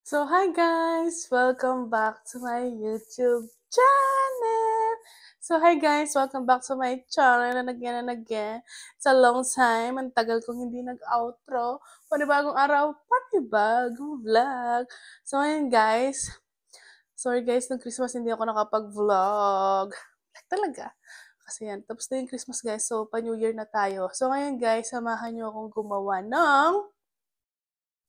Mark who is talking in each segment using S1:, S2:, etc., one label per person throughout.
S1: So, hi guys! Welcome back to my YouTube channel! So, hi guys! Welcome back to my channel and again. It's a long time. Ang tagal kong hindi nag-outro. Panibagong araw, panibagong vlog. So, ngayon guys. Sorry guys, nung Christmas hindi ako nakapag-vlog. Talaga. Kasi yan, tapos na yung Christmas guys. So, pa-New Year na tayo. So, ngayon guys, samahan nyo akong gumawa ng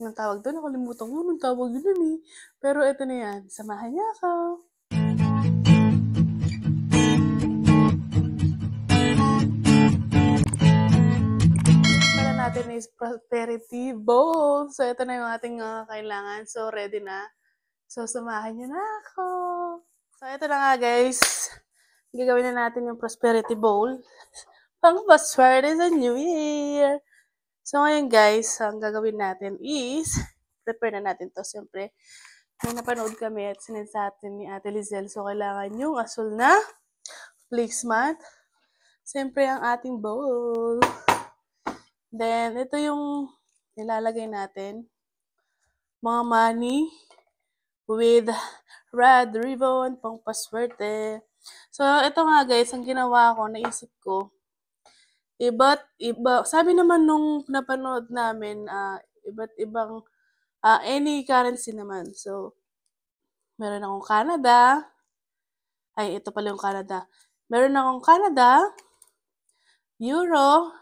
S1: anong tawag do'n? Nakalimutan ko anong tawag do'n, eh. Pero eto na 'yan, samahan niyo ako. Pala natin is prosperity bowl. So, ito na yung ating kailangan. So, ready na. So, samahan niyo na ako. So, ito na nga guys. Gagawin na natin yung prosperity bowl. Pang paswerte sa New Year. So, ngayon guys, ang gagawin natin is prepare na natin to. Siyempre, may napanood kami at sinend sa atin ni Ate Lizelle. So, kailangan yung asul na placemat. Siyempre, ang ating bowl. Then, ito yung nilalagay natin. Mga money with red ribbon, pang paswerte. So, ito nga guys, ang ginawa ko, naisip ko, iba't iba. Sabi naman nung napanood namin, iba't ibang any currency naman. So, meron akong Canada. Ay, ito pala yung Canada. Meron akong Canada, Euro,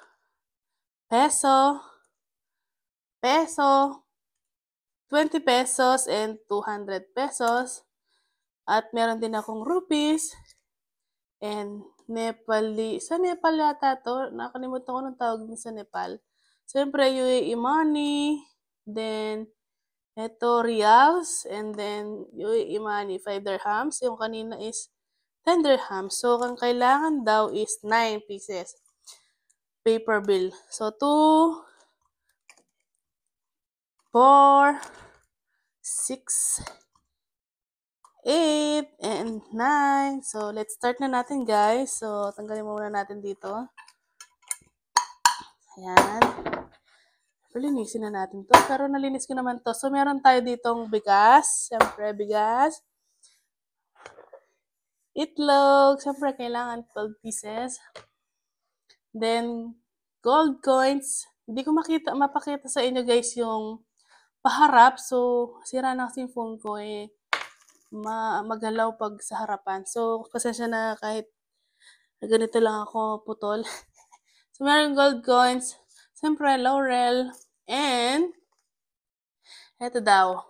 S1: Peso, Peso, 20 pesos and 200 pesos. At meron din akong rupees and Nepali. Sa Nepal yata to. Nakalimutan ko nung tawag din sa Nepal. Siyempre, UAE money. Then, ito, reals. And then, UAE money, 5 dirhams. Yung kanina is 10 dirhams. So, ang kailangan daw is 9 pieces. Paper bill. So, 2, 4, 6, 8, and 9. So, let's start na natin, guys. So, tanggalin muna natin dito. Ayan. Linisin na natin to. Pero nalinis ko naman to. So, meron tayo ditong bigas. Siyempre, bigas. Itlog. Siyempre, kailangan 12 pieces. Then, gold coins. Hindi ko mapakita sa inyo, guys, yung paharap. So, sira na kasi yung phone ko eh. Magalaw pag sa harapan. So, pasensya na kahit ganito lang ako putol. So, meron gold coins. Siyempre, laurel. And, eto daw.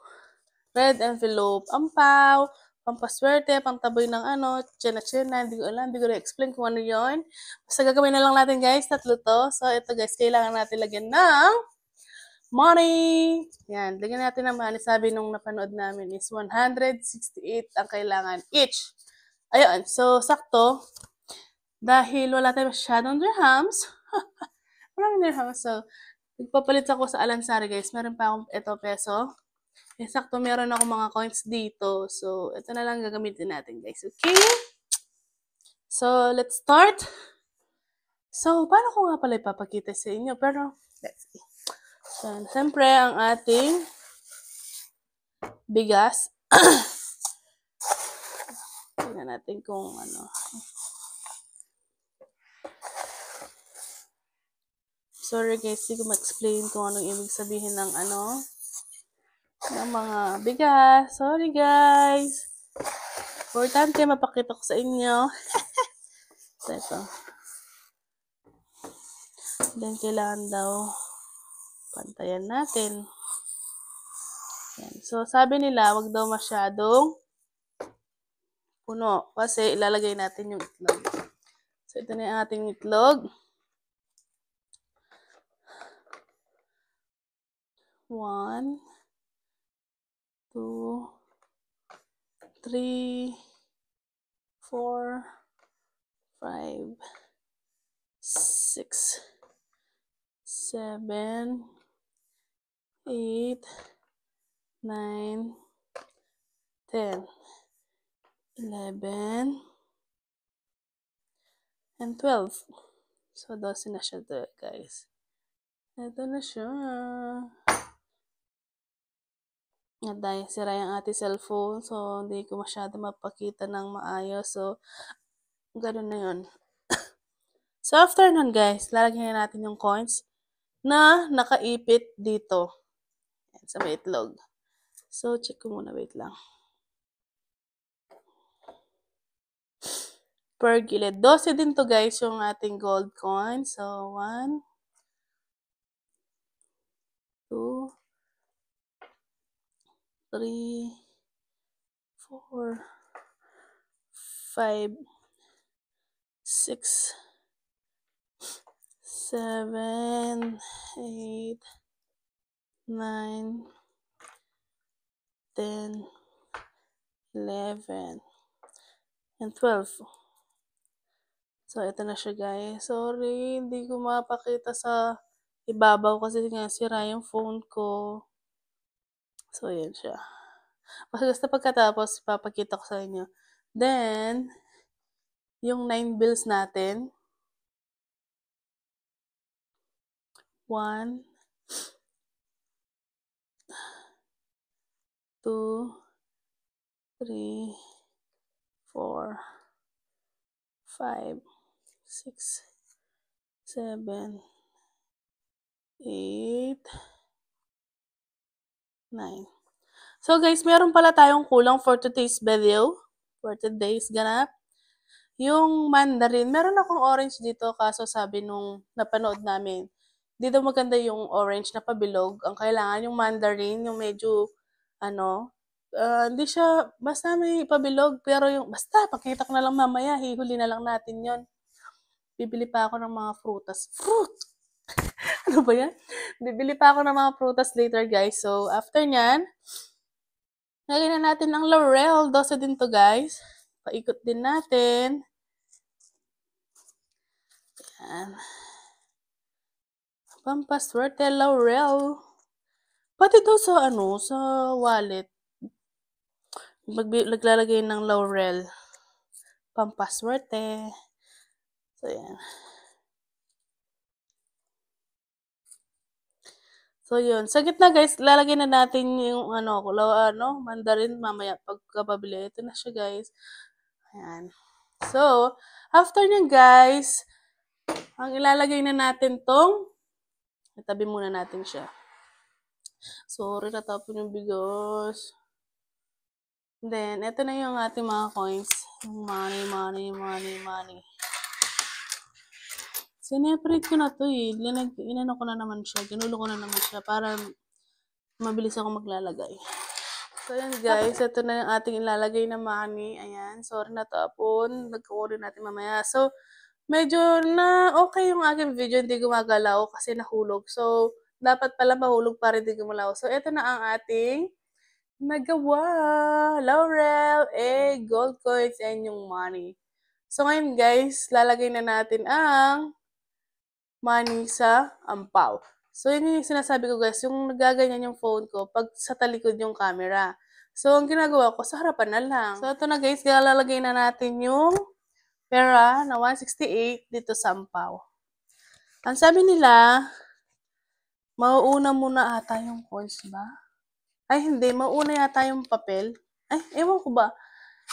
S1: Red envelope. Ampaw. Pampaswerte. Pantaboy ng tsena-tsena. Hindi ko alam. Hindi ko na-explain kung ano yon. Basta gagawin na lang natin, guys. Tatlo to. So, ito, guys. Kailangan natin lagyan ng money! Yan, lagyan natin ng money. Sabi nung napanood namin is 168 ang kailangan each. Ayun, so sakto. Dahil wala tayong masyadong dirhams. Maraming dirhams. So, nagpapalit ako sa Alansari, guys. Meron pa akong ito peso. Eh, sakto, meron ako mga coins dito. So, ito na lang gagamitin natin, guys. Okay? So, let's start. So, paano ko nga pala ipapakita sa inyo? Pero, let's see. So, siyempre, ang ating bigas. Tingnan natin kung ano. Sorry guys, hindi ko ma-explain kung anong ibig sabihin ng ng mga bigas. Sorry guys. Importante mapakita ko sa inyo. So, ito. Then, kailangan daw pantayan natin. Yan. So, sabi nila, wag daw masyadong puno kasi ilalagay natin yung itlog. So, ito na yung ating itlog. 1, 2, 3, 4, 5, 6, 7, 8, 9, 10, 11, and 12. So, 12 na siya there, guys. Ito na siya. At dahil sira yung ating cellphone, so hindi ko masyado mapakita ng maayos. So, ganun na yun. So, after nun guys, lalagyan na natin yung coins na nakaipit dito. Yan, sa may itlog. So, check ko muna. Wait lang. Per gilid. 12 din to guys yung ating gold coin. So, 1, 2, 3, 4, 5, 6, 7, 8, 9, 10, 11, and 12. So, ito na siya guys. Sorry, hindi ko mapakita sa ibabaw kasi nga sira yung phone ko. So, yan siya. Basta pagkatapos, ipapakita ko sa inyo. Then, yung 9 bills natin. 1, 2, 3, 4, 5, 6, 7, 8, 9. So guys, meron pala tayong kulang for today's video. For today's ganap. Yung mandarin, meron akong orange dito kaso sabi nung napanood namin, hindi daw maganda yung orange na pabilog. Ang kailangan yung mandarin, yung medyo, hindi siya, basta may pabilog, pero yung, basta, pakita ko na lang mamaya, hihuli na lang natin yon. Bibili pa ako ng mga frutas. Fruit! Ano ba yan? Bibili pa ako ng mga frutas later, guys. So, after nyan, lagyan na natin ang laurel. 12 din to, guys. Paikot din natin. Yan. Pampaswerte laurel. Pati daw sa sa wallet. Naglalagay ng laurel. Pampaswerte. So, yan. So, yun. Sa gitna, guys, lalagay na natin yung, mandarin mamaya pagkapabili. Ito na siya, guys. Ayan. So, after nyan, guys, ang ilalagay na natin tong, itabi muna natin siya. Sorry, natapon yung bigas. Then, ito na yung ating mga coins. Yung money. Sineparate ko na to eh. Inano ko na naman siya. Ginulo ko na naman siya para mabilis ako maglalagay. So, ayan guys. Ito na yung ating ilalagay na money. Ayan. Sorry natapon. Nagkukunin natin mamaya. So, medyo na okay yung aking video. Hindi gumagalaw kasi nahulog. So, dapat pala mahulog para hindi gumalaw. So, ito na ang ating nagawa. Laurel, egg, gold coins, and yung money. So, ngayon guys, lalagay na natin ang money sa ampaw. So, yun yung sinasabi ko guys, yung nagaganyan yung phone ko pag sa talikod yung camera. So, ang ginagawa ko, sa harapan na lang. So, ito na guys, lalagay na natin yung pera na 168 dito sa ampaw. Ang sabi nila, mauuna muna ata yung coins ba? Ay, hindi. Mauna yata yung papel. Ay, ewan ko ba?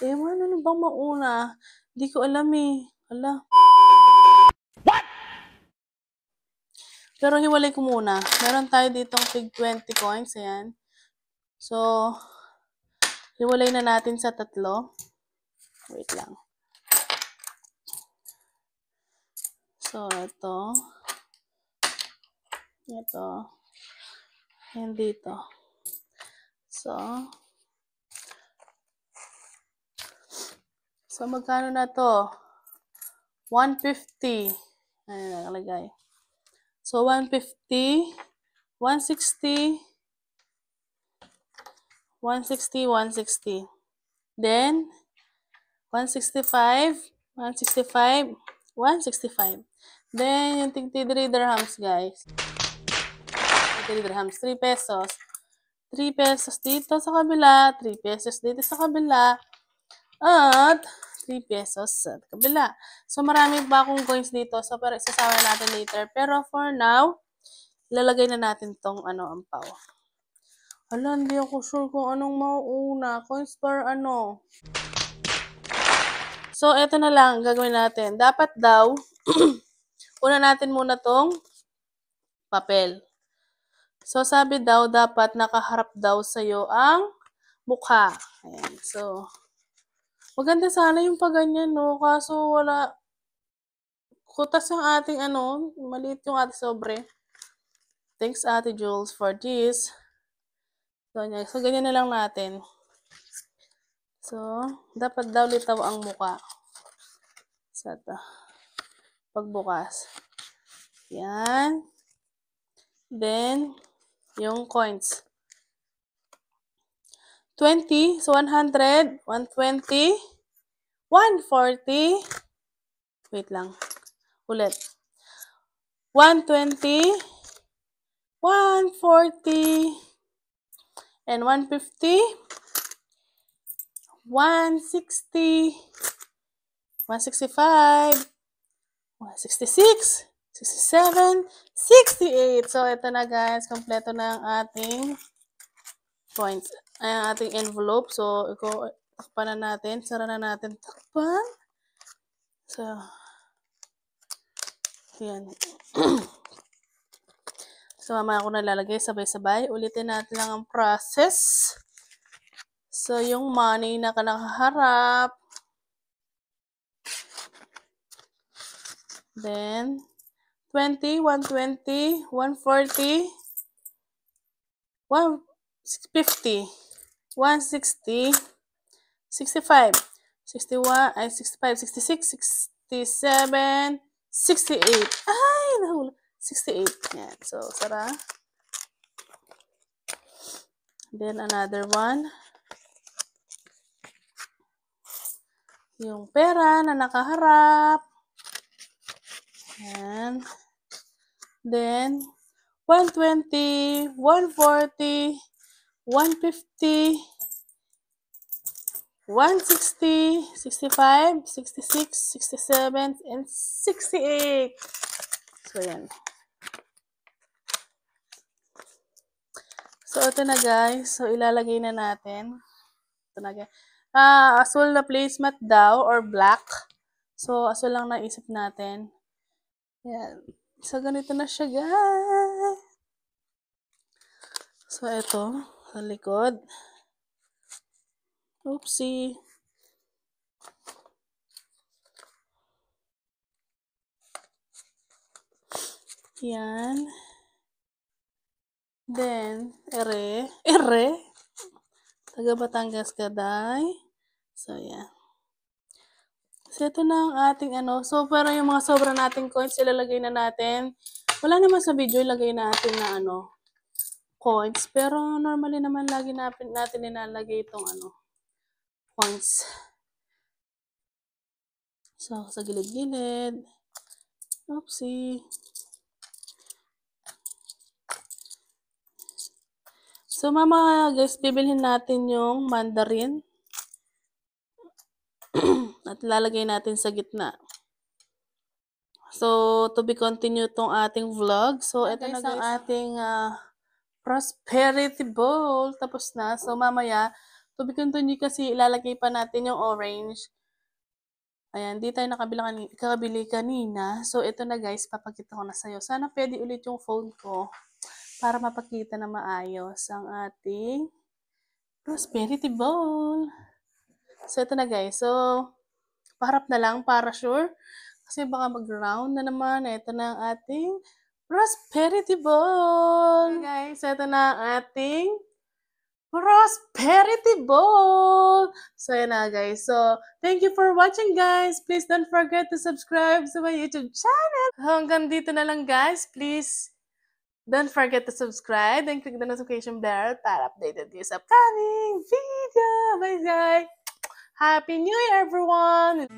S1: Ewan, ano bang mauna? Hindi ko alam eh. Ala. What? Pero hiwalay ko muna. Meron tayo ditong tig 20 coins. Ayan. So, hiwalay na natin sa tatlo. Wait lang. So, ito. Ito. And dito. So, magkano na to? 150. Ayan, nakalagay. So, 150, 160, 160, 160. Then, 165, 165, 165. Then, yung tig 3 dirhams, guys. 3 dirhams, 3 pesos. 3 pesos dito sa kabila, 3 pesos dito sa kabila, at 3 pesos sa kabila. So, marami pa akong coins dito. So, pero isasama natin later. Pero for now, ilalagay na natin tong ampaw. Hala, hindi ako sure kung anong mauuna. Coins par ano. So, eto na lang gagawin natin. Dapat daw, una natin muna tong papel. So, sabi daw, dapat nakaharap daw sa'yo ang mukha. Ayan. So, maganda sana yung paganyan, no? Kaso wala. Kutas yung ating ano, maliit yung ating sobre. Thanks, Ate Jules, for this. So, ganyan na lang natin. So, dapat daw litaw ang muka. Sa ito. Pagbukas. Yan. Then, yung coins. 20. So, 100, 120, 140. Wait lang. Ulit. 120, 140, and 150, 160, 165, 166, 67, 68. So, ito na guys. Kompleto na ang ating points. Ay, ang ating envelope. So, takpan na natin. Sara na natin. Takpan. So, yan. So, mamaya ako nalalagay sabay-sabay. Ulitin natin lang ang process. So, yung money na nakaharap. Then, 20, 120, 140, 150, 160, 65, 61, 65, 66, 67, 68. Ay, nahula. 68. Yan. So, sara. Then, another one. Yung pera na nakaharap. Yan. Then, 120, 140, 150, 160, 65, 66, 67, and 68. So, yan. So, ito na guys. So, ilalagay na natin. Ito na guys. Asul na placemat daw or black. So, asul lang naisip natin. Yan. So, ganito na siya guys. So, ito. Sa likod. Oopsie. Yan. Then, ere. Taga Batangas Gaday. So, yan. So, ito na ang ating ano. So, pero yung mga sobra nating coins, ilalagay na natin. Wala naman sa video, ilagay natin na ano, coins. Pero, normally naman lagi natin nilalagay itong ano, coins. So, sa gilid-gilid. Oopsie. So, mama guys, bibilhin natin yung mandarin. At lalagay natin sa gitna. So, to be continued tong ating vlog. So, ito na guys ang ating prosperity bowl. Tapos na. So, mamaya, to be continued kasi ilalagay pa natin yung orange. Ayan, di tayo nakabili kanina. So, ito na guys, papakita ko na sa'yo. Sana pwede ulit yung phone ko para mapakita na maayos ang ating prosperity bowl. So, ito na guys. So, paharap na lang para sure. Kasi baka mag-round na naman. Ito na ang ating prosperity bowl. Okay guys, ito na ang ating prosperity bowl. So, yan na guys. So, thank you for watching guys. Please don't forget to subscribe sa my YouTube channel. Hanggang dito na lang guys. Please don't forget to subscribe and click the notification bell para updated you sa upcoming video. Bye guys! Happy New Year everyone!